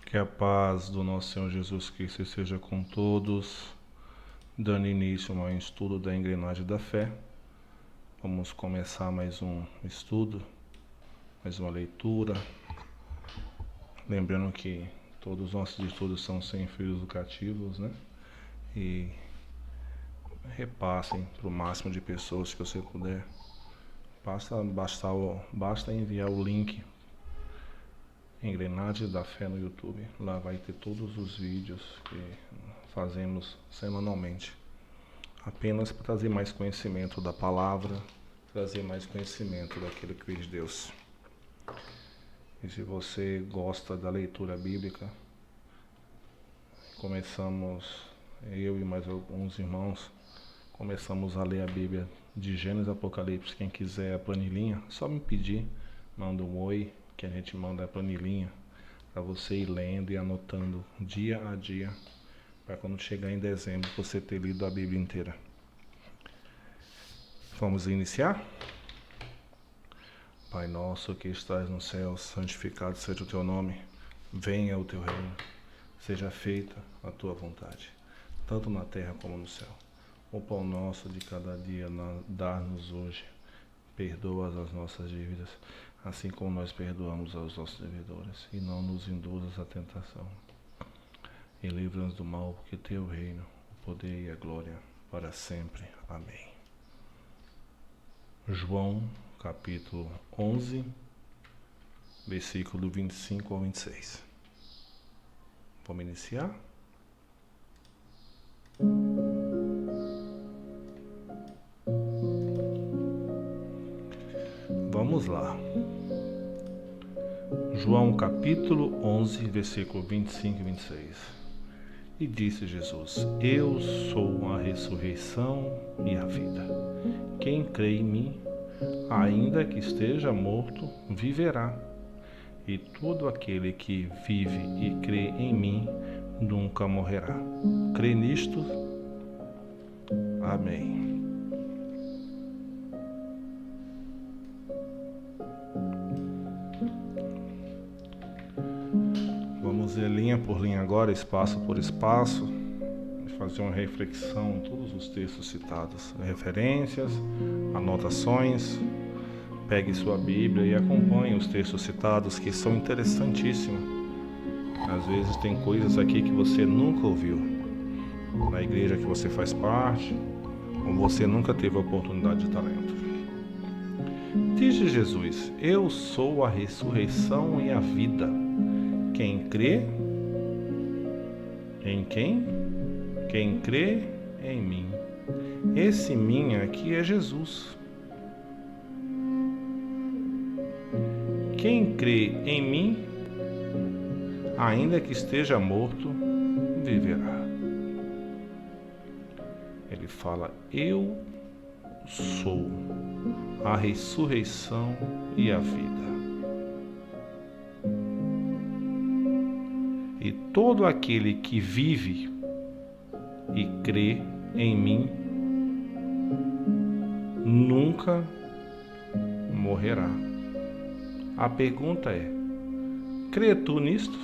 Que a paz do nosso Senhor Jesus Cristo esteja com todos, dando início ao estudo da engrenagem da fé. Vamos começar mais um estudo, mais uma leitura. Lembrando que todos os nossos estudos são sem fins lucrativos, né? E repassem para o máximo de pessoas que você puder. Basta enviar o link Engrenagem da Fé no YouTube. Lá vai ter todos os vídeos que fazemos semanalmente, apenas para trazer mais conhecimento da palavra, trazer mais conhecimento daquilo que fez Deus. E se você gosta da leitura bíblica, eu e mais alguns irmãos, começamos a ler a Bíblia de Gênesis a Apocalipse. Quem quiser a planilhinha, só me pedir, manda um oi, que a gente manda a planilhinha para você ir lendo e anotando dia a dia, para quando chegar em dezembro você ter lido a Bíblia inteira. Vamos iniciar? Pai nosso que estás no céu, santificado seja o teu nome, venha o teu reino, seja feita a tua vontade, tanto na terra como no céu. O pão nosso de cada dia dá-nos hoje, perdoa as nossas dívidas, assim como nós perdoamos aos nossos devedores, e não nos induzas à tentação, e livra-nos do mal, porque teu o reino, o poder e a glória para sempre. Amém. João, capítulo 11, versículo 25 ao 26. Vamos iniciar? Vamos lá. João capítulo 11, versículo 25 e 26. E disse Jesus: Eu sou a ressurreição e a vida. Quem crê em mim, ainda que esteja morto, viverá. E todo aquele que vive e crê em mim, nunca morrerá. Crê nisto? Amém. Vamos ler linha por linha agora, espaço por espaço, e fazer uma reflexão em todos os textos citados, referências, anotações. Pegue sua Bíblia e acompanhe os textos citados, que são interessantíssimos. Às vezes tem coisas aqui que você nunca ouviu na igreja que você faz parte, ou você nunca teve a oportunidade de estar lendo. Disse Jesus: Eu sou a ressurreição e a vida. Quem crê em quem? Quem crê em mim. Esse mim aqui é Jesus. Quem crê em mim, ainda que esteja morto, viverá. Ele fala: Eu sou a ressurreição e a vida. E todo aquele que vive e crê em mim nunca morrerá. A pergunta é: crê tu nisto?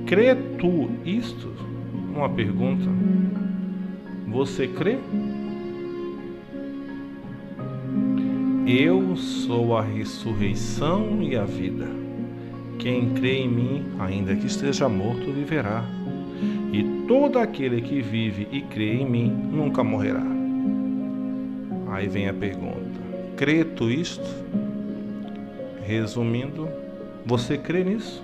Crê tu isto? Uma pergunta. Você crê? Eu sou a ressurreição e a vida. Quem crê em mim, ainda que esteja morto, viverá. E todo aquele que vive e crê em mim, nunca morrerá. Aí vem a pergunta: crê tu isto? Resumindo, você crê nisso?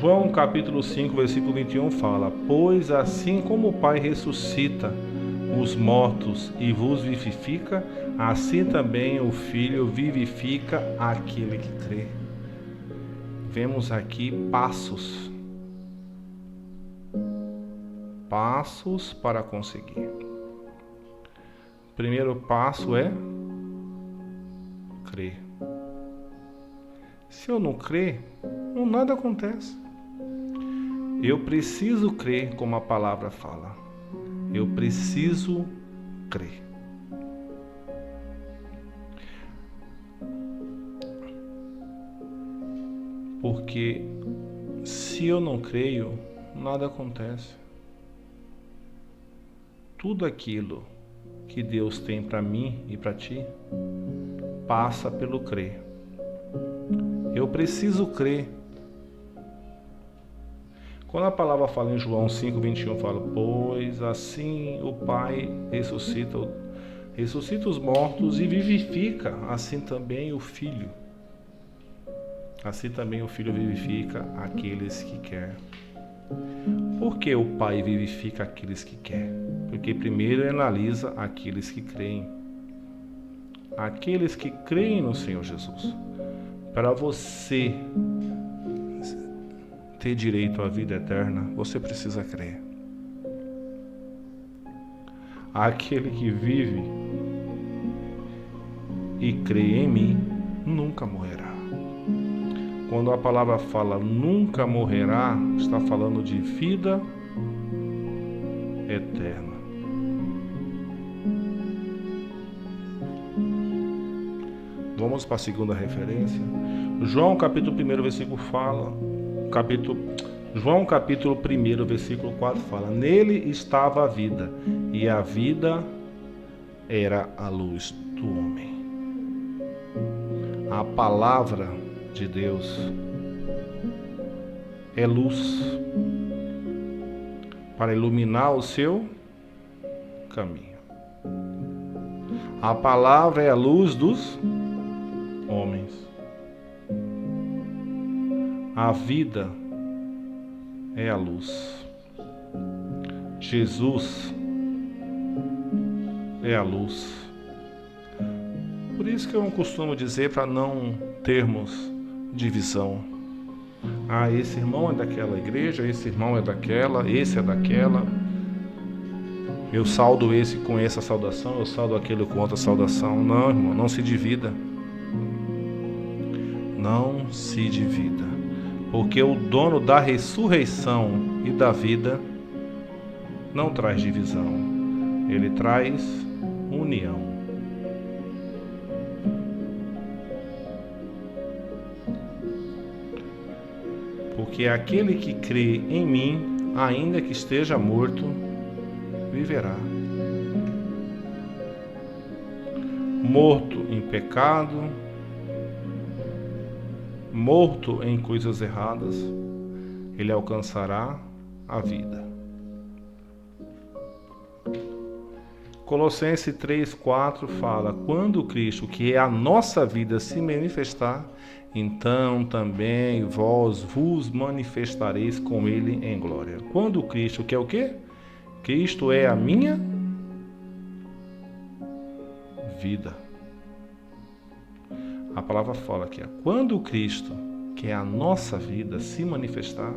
João capítulo 5, versículo 21 fala: Pois assim como o Pai ressuscita os mortos e vos vivifica, assim também o Filho vivifica aquele que crê. Vemos aqui passos para conseguir. O primeiro passo é crer. Se eu não crer, nada acontece. Eu preciso crer como a palavra fala. Eu preciso crer. Porque Se eu não creio, nada acontece. Tudo aquilo que Deus tem para mim e para ti passa pelo crer. Eu preciso crer. Quando a palavra fala em João 5:21, fala: pois assim o Pai ressuscita os mortos e vivifica, assim também o Filho. Assim também o Filho vivifica aqueles que quer. Por que o Pai vivifica aqueles que quer? Porque primeiro ele analisa aqueles que creem. Aqueles que creem no Senhor Jesus. Para você ter direito à vida eterna, você precisa crer. Aquele que vive e crê em mim nunca morrerá. Quando a palavra fala nunca morrerá, está falando de vida eterna. Vamos para a segunda referência. João capítulo 1, versículo fala, João capítulo 1, versículo 4 fala: nele estava a vida, e a vida era a luz do homem. A palavra de Deus é luz para iluminar o seu caminho. A palavra é a luz dos homens. A vida é a luz. Jesus é a luz. Por isso que eu costumo dizer para não termos divisão. Ah, esse irmão é daquela igreja, esse irmão é daquela, esse é daquela. Eu saldo esse com essa saudação, eu saldo aquele com outra saudação. Não, irmão, não se divida. Não se divida. Porque o dono da ressurreição e da vida não traz divisão. Ele traz união. Porque aquele que crê em mim, ainda que esteja morto, viverá. Morto em pecado, morto em coisas erradas, ele alcançará a vida. Colossenses 3:4 fala: quando Cristo, que é a nossa vida, se manifestar, então também vós vos manifestareis com ele em glória. Quando Cristo, que é o quê? Cristo é a minha vida. A palavra fala aqui: quando Cristo, que é a nossa vida, se manifestar,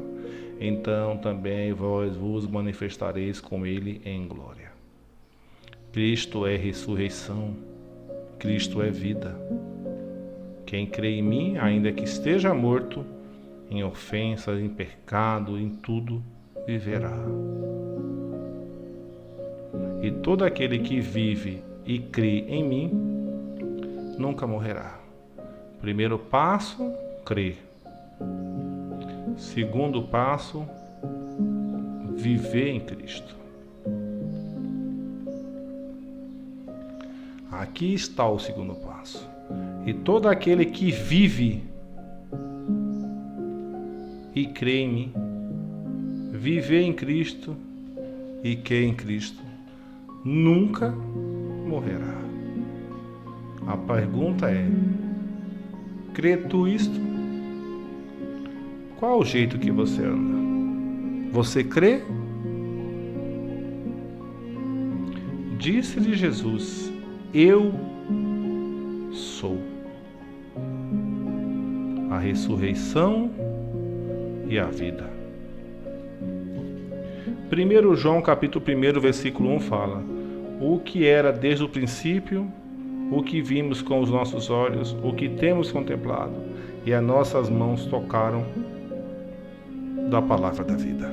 então também vós vos manifestareis com ele em glória. Cristo é ressurreição. Cristo é vida. Quem crê em mim, ainda que esteja morto, em ofensas, em pecado, em tudo, viverá. E todo aquele que vive e crê em mim, nunca morrerá. Primeiro passo, crer. Segundo passo, viver em Cristo. Aqui está o segundo passo. E todo aquele que vive e crê em mim, viver em Cristo e crê em Cristo, nunca morrerá. A pergunta é: crê tu isto? Qual o jeito que você anda? Você crê? Disse-lhe Jesus: eu sou a ressurreição e a vida. 1 João capítulo 1, versículo 1 fala: o que era desde o princípio, o que vimos com os nossos olhos, o que temos contemplado, e as nossas mãos tocaram da palavra da vida.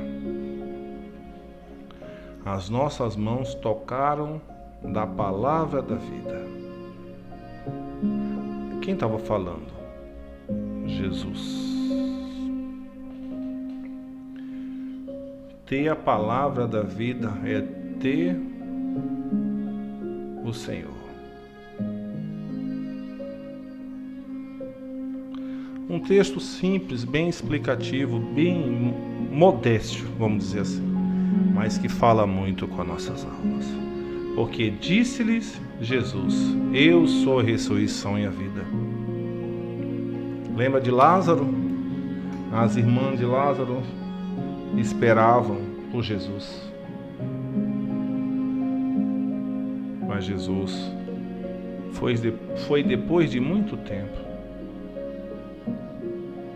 As nossas mãos tocaram da palavra da vida. Quem estava falando? Jesus. Ter a palavra da vida é ter o Senhor. Um texto simples, bem explicativo, bem modesto, vamos dizer assim, mas que fala muito com as nossas almas. Porque disse-lhes Jesus: eu sou a ressurreição e a vida. Lembra de Lázaro? As irmãs de Lázaro esperavam por Jesus. Mas Jesus foi depois de muito tempo.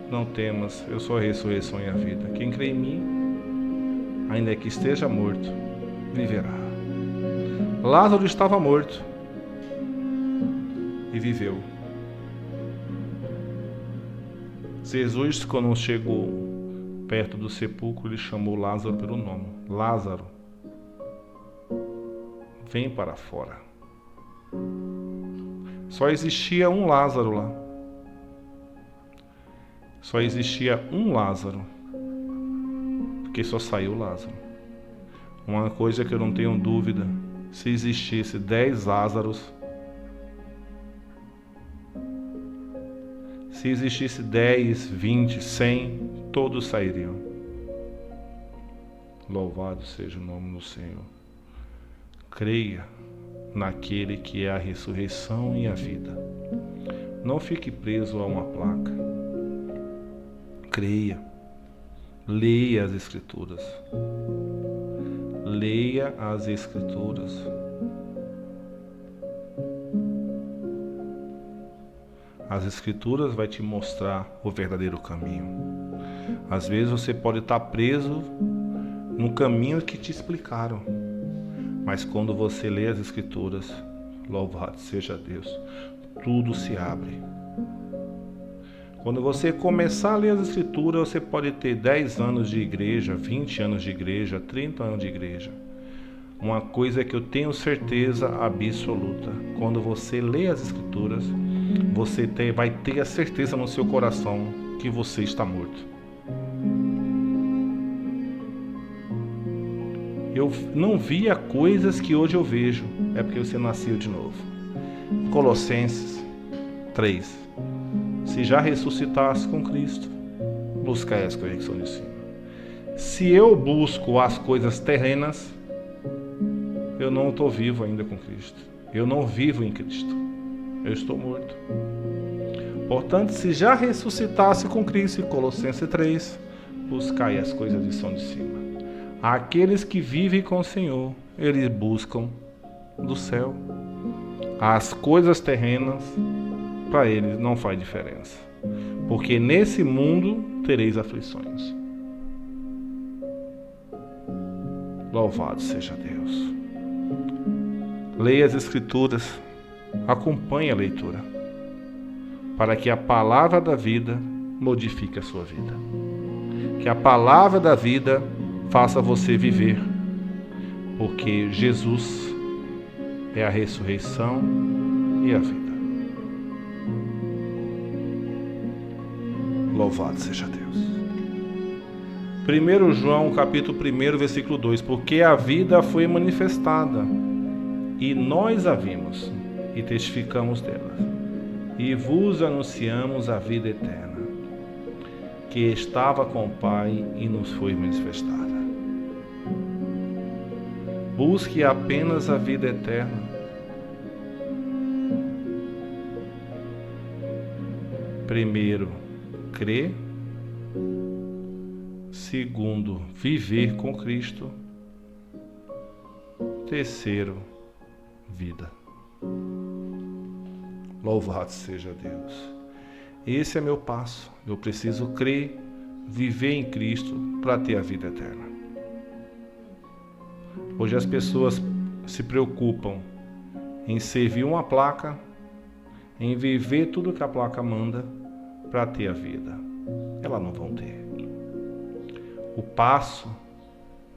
Não temas, eu sou a ressurreição e a vida. Quem crê em mim, ainda que esteja morto, viverá. Lázaro estava morto e viveu. Jesus, quando chegou perto do sepulcro, ele chamou Lázaro pelo nome. Lázaro, vem para fora. Só existia um Lázaro lá. Só existia um Lázaro, porque só saiu Lázaro. Uma coisa que eu não tenho dúvida, se existisse 10 Lázaros, se existisse 10, 20, 100, todos sairiam. Louvado seja o nome do Senhor. Creia naquele que é a ressurreição e a vida. Não fique preso a uma placa. Creia. Leia as Escrituras. Leia as Escrituras. As Escrituras vai te mostrar o verdadeiro caminho. Às vezes você pode estar preso no caminho que te explicaram. Mas quando você lê as Escrituras, louvado seja Deus, tudo se abre. Quando você começar a ler as Escrituras, você pode ter 10 anos de igreja, 20 anos de igreja, 30 anos de igreja. Uma coisa que eu tenho certeza absoluta, quando você lê as Escrituras, você vai ter a certeza no seu coração que você está morto. Eu não via coisas que hoje eu vejo, é porque você nasceu de novo. Colossenses 3. Se já ressuscitasse com Cristo, buscai as coisas que são de cima. Se eu busco as coisas terrenas, eu não estou vivo ainda com Cristo. Eu não vivo em Cristo. Eu estou morto. Portanto, se já ressuscitasse com Cristo, Colossenses 3, buscai as coisas que são de cima. Aqueles que vivem com o Senhor, eles buscam do céu. As coisas terrenas, para eles não faz diferença. Porque nesse mundo tereis aflições. Louvado seja Deus. Leia as Escrituras, acompanhe a leitura, para que a palavra da vida modifique a sua vida. Que a palavra da vida faça você viver, porque Jesus é a ressurreição e a vida. Louvado seja Deus. 1 João capítulo 1, versículo 2. Porque a vida foi manifestada, e nós a vimos, e testificamos dela, e vos anunciamos a vida eterna, que estava com o Pai e nos foi manifestada. Busque apenas a vida eterna. Primeiro, crer. Segundo, viver com Cristo. Terceiro, vida. Louvado seja Deus. Esse é meu passo. Eu preciso crer, viver em Cristo para ter a vida eterna. Hoje as pessoas se preocupam em servir uma placa, em viver tudo que a placa manda para ter a vida. Elas não vão ter. O passo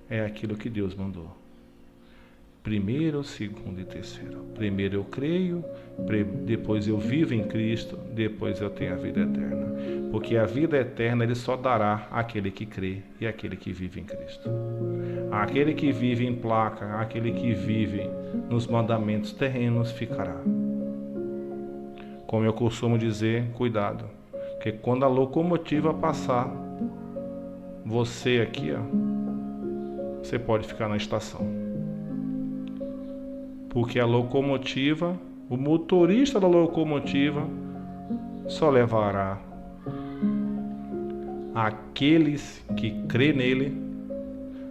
é aquilo que Deus mandou. Primeiro, segundo e terceiro. Primeiro eu creio, depois eu vivo em Cristo, depois eu tenho a vida eterna. Porque a vida eterna Ele só dará àquele que crê e àquele que vive em Cristo. Aquele que vive em placa, aquele que vive nos mandamentos terrenos ficará. Como eu costumo dizer, cuidado, porque quando a locomotiva passar, você aqui, você pode ficar na estação. Porque a locomotiva, o motorista da locomotiva só levará aqueles que crê nele,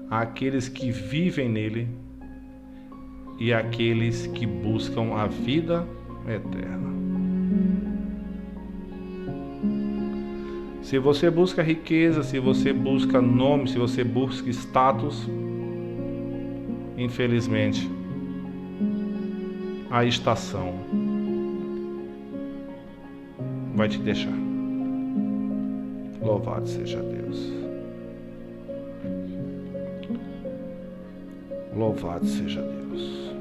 aqueles que vivem nele e aqueles que buscam a vida eterna. Se você busca riqueza, se você busca nome, se você busca status, infelizmente, a estação vai te deixar. Louvado seja Deus. Louvado seja Deus.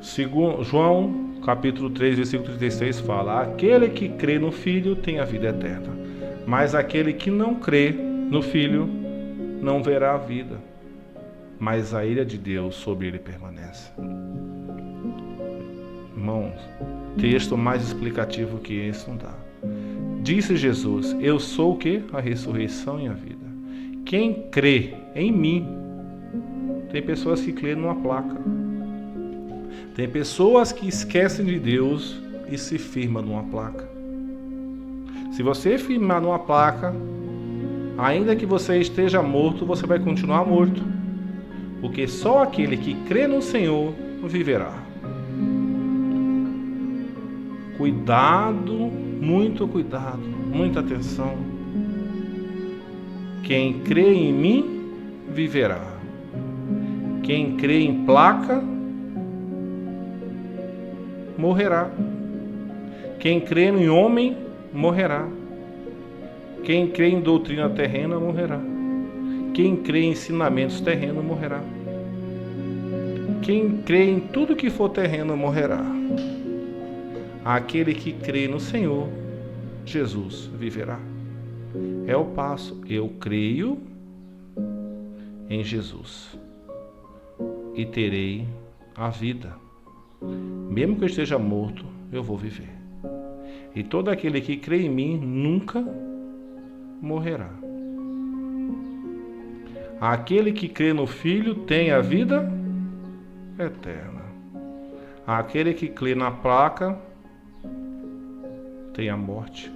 Segundo João, capítulo 3, versículo 36 fala: aquele que crê no Filho tem a vida eterna, mas aquele que não crê no Filho não verá a vida, mas a ira de Deus sobre ele permanece. Irmãos, texto mais explicativo que esse não dá. Disse Jesus: eu sou o que? A ressurreição e a vida. Quem crê em mim, tem pessoas que crêem numa placa. Tem pessoas que esquecem de Deus e se firmam numa placa. Se você firmar numa placa, ainda que você esteja morto, você vai continuar morto. Porque só aquele que crê no Senhor viverá. Cuidado, muito cuidado, muita atenção. Quem crê em mim, viverá. Quem crê em placa, morrerá. Quem crê em homem, morrerá. Quem crê em doutrina terrena, morrerá. Quem crê em ensinamentos terrenos, morrerá. Quem crê em tudo que for terreno, morrerá. Aquele que crê no Senhor, Jesus, viverá. É o passo. Eu creio em Jesus e terei a vida. Mesmo que eu esteja morto, eu vou viver. E todo aquele que crê em mim nunca morrerá. Aquele que crê no Filho tem a vida eterna. Aquele que crê na placa tem a morte.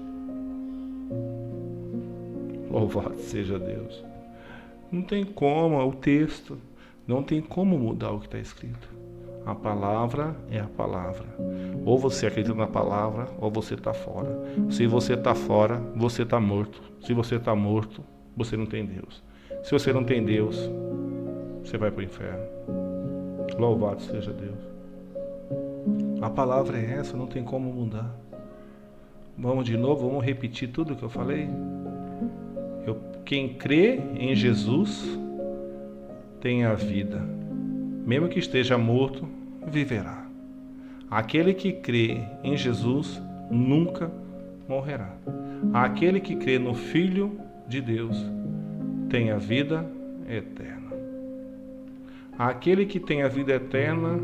Louvado seja Deus. Não tem como, o texto, não tem como mudar o que está escrito. A palavra é a palavra. Ou você acredita na palavra, ou você está fora. Se você está fora, você está morto. Se você está morto, você não tem Deus. Se você não tem Deus, você vai para o inferno. Louvado seja Deus. A palavra é essa, não tem como mudar. Vamos de novo, vamos repetir tudo que eu falei? Quem crê em Jesus tem a vida. Mesmo que esteja morto, viverá. Aquele que crê em Jesus nunca morrerá. Aquele que crê no Filho de Deus tem a vida eterna. Aquele que tem a vida eterna,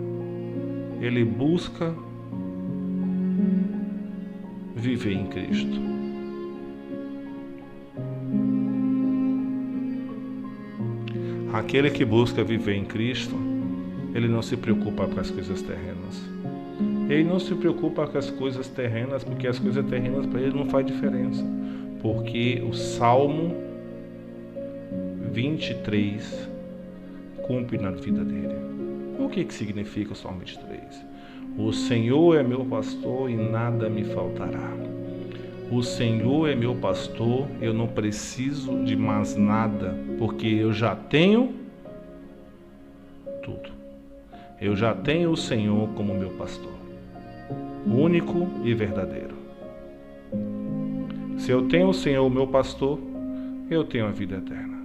ele busca viver em Cristo. Aquele que busca viver em Cristo, ele não se preocupa com as coisas terrenas. Ele não se preocupa com as coisas terrenas, porque as coisas terrenas para ele não faz diferença. Porque o Salmo 23 cumpre na vida dele. O que significa o Salmo 23? O Senhor é meu pastor e nada me faltará. O Senhor é meu pastor, eu não preciso de mais nada, porque eu já tenho tudo. Eu já tenho o Senhor como meu pastor, único e verdadeiro. Se eu tenho o Senhor, meu pastor, eu tenho a vida eterna.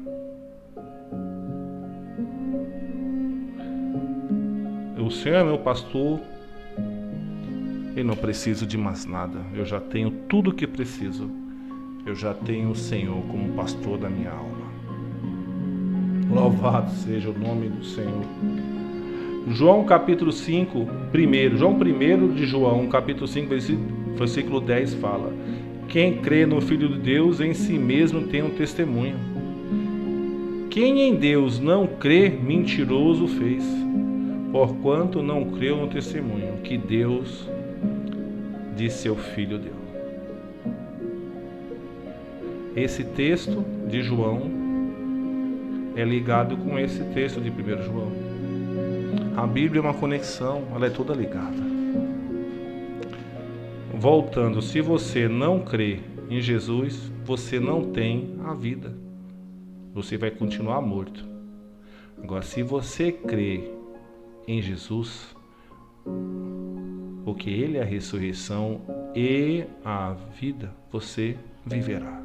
Senhor é meu pastor e não preciso de mais nada. Eu já tenho tudo o que preciso. Eu já tenho o Senhor como pastor da minha alma. Louvado seja o nome do Senhor. João capítulo 5, João 1 de João, capítulo 5, versículo 10 fala: quem crê no Filho de Deus em si mesmo tem um testemunho. Quem em Deus não crê, mentiroso fez, porquanto não creu no testemunho que Deus de seu Filho deu. Esse texto de João é ligado com esse texto de 1 João. A Bíblia é uma conexão, ela é toda ligada. Voltando, se você não crê em Jesus, você não tem a vida. Você vai continuar morto. Agora, se você crê em Jesus, porque Ele é a ressurreição e a vida, você viverá.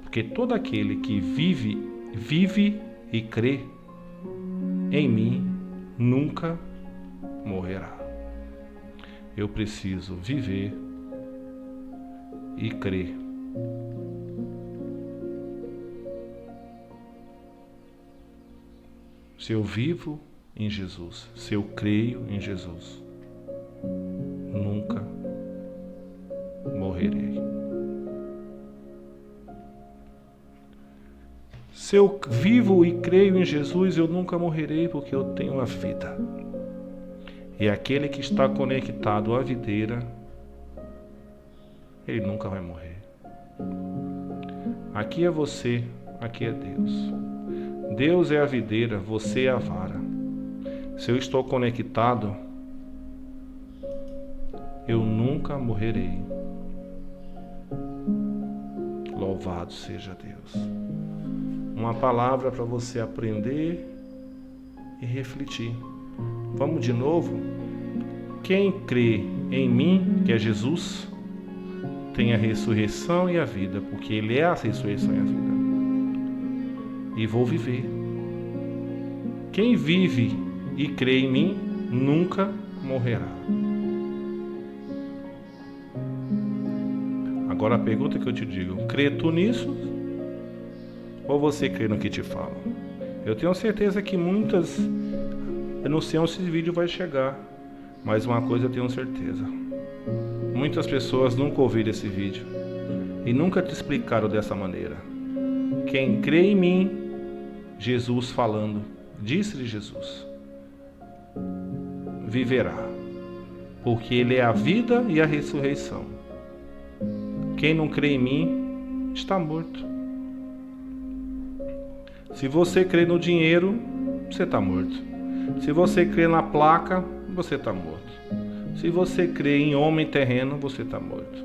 Porque todo aquele que vive e crê em mim nunca morrerá. Eu preciso viver e crer. Se eu vivo em Jesus, se eu creio em Jesus, nunca morrerei. Se eu vivo e creio em Jesus, eu nunca morrerei, porque eu tenho a vida. E aquele que está conectado à videira, ele nunca vai morrer. Aqui é você, aqui é Deus. Deus é a videira, você é a vara. Se eu estou conectado, eu nunca morrerei. Louvado seja Deus. Uma palavra para você aprender e refletir. Vamos de novo? Quem crê em mim, que é Jesus, tem a ressurreição e a vida, porque Ele é a ressurreição e a vida. E vou viver. Quem vive e crê em mim, nunca morrerá. Agora a pergunta que eu te digo: crê tu nisso? Ou você crê no que te falam? Eu tenho certeza que muitas... Eu não sei onde esse vídeo vai chegar, mas uma coisa eu tenho certeza: muitas pessoas nunca ouviram esse vídeo e nunca te explicaram dessa maneira. Quem crê em mim, Jesus falando, disse-lhe Jesus, viverá, porque Ele é a vida e a ressurreição. Quem não crê em mim está morto. Se você crê no dinheiro, você está morto. Se você crê na placa, você está morto. Se você crê em homem terreno, você está morto.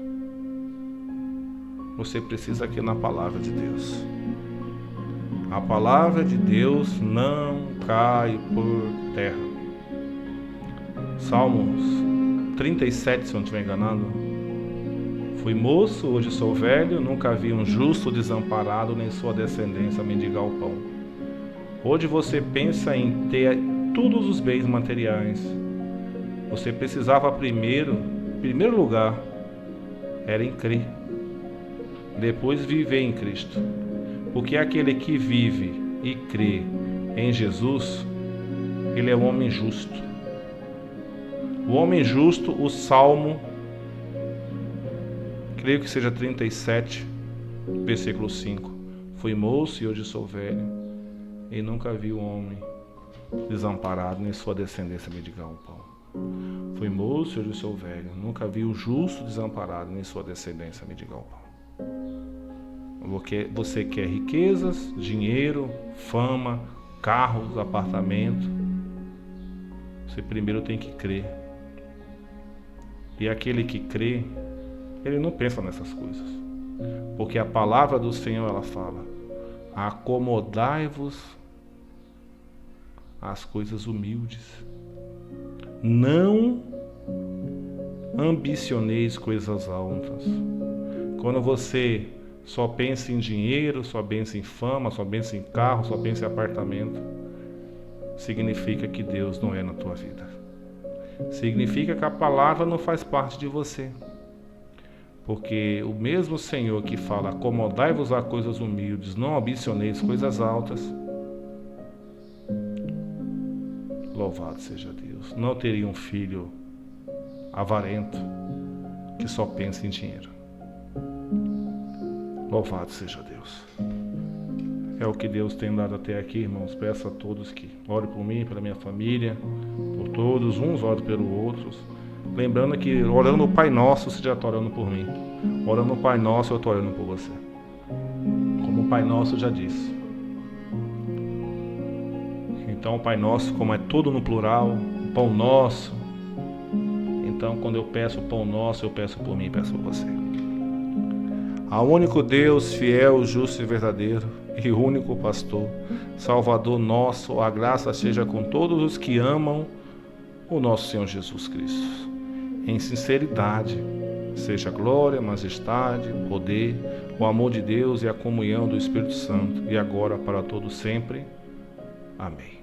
Você precisa crer na palavra de Deus. A palavra de Deus não cai por terra. Salmos 37, se eu não estiver enganado. Fui moço, hoje sou velho, nunca vi um justo desamparado, nem sua descendência mendigar o pão. Hoje você pensa em ter todos os bens materiais. Você precisava primeiro, em primeiro lugar, era em crer. Depois viver em Cristo. Porque aquele que vive e crê em Jesus, ele é um homem justo. O homem justo, o Salmo, creio que seja 37, versículo 5. Fui moço e hoje sou velho, e nunca vi um homem desamparado, nem sua descendência mendigar um pão. Fui moço e hoje sou velho, nunca vi o justo desamparado, nem sua descendência mendigar um pão. Você quer riquezas, dinheiro, fama, carros, apartamento. Você primeiro tem que crer. E aquele que crê, ele não pensa nessas coisas. Porque a palavra do Senhor, ela fala: acomodai-vos às coisas humildes. Não ambicioneis coisas altas. Quando você só pensa em dinheiro, só pensa em fama, só pensa em carro, só pensa em apartamento, significa que Deus não é na tua vida. significa que a palavra não faz parte de você. Porque o mesmo Senhor que fala, acomodai-vos a coisas humildes, não ambicioneis coisas altas, louvado seja Deus, não teria um filho avarento que só pensa em dinheiro. Louvado seja Deus. É o que Deus tem dado até aqui, irmãos. Peço a todos que orem por mim, pela minha família, por todos, uns orem pelos outros. Lembrando que orando o Pai Nosso, você já está orando por mim. Orando o Pai Nosso, eu estou orando por você. Como o Pai Nosso já disse. Então o Pai Nosso, como é tudo no plural, o Pão Nosso. Então quando eu peço o Pão Nosso, eu peço por mim, peço por você. Ao único Deus, fiel, justo e verdadeiro, e único pastor, Salvador nosso, a graça seja com todos os que amam o nosso Senhor Jesus Cristo. Em sinceridade, seja a glória, majestade, o poder, o amor de Deus e a comunhão do Espírito Santo, e agora para todos sempre. Amém.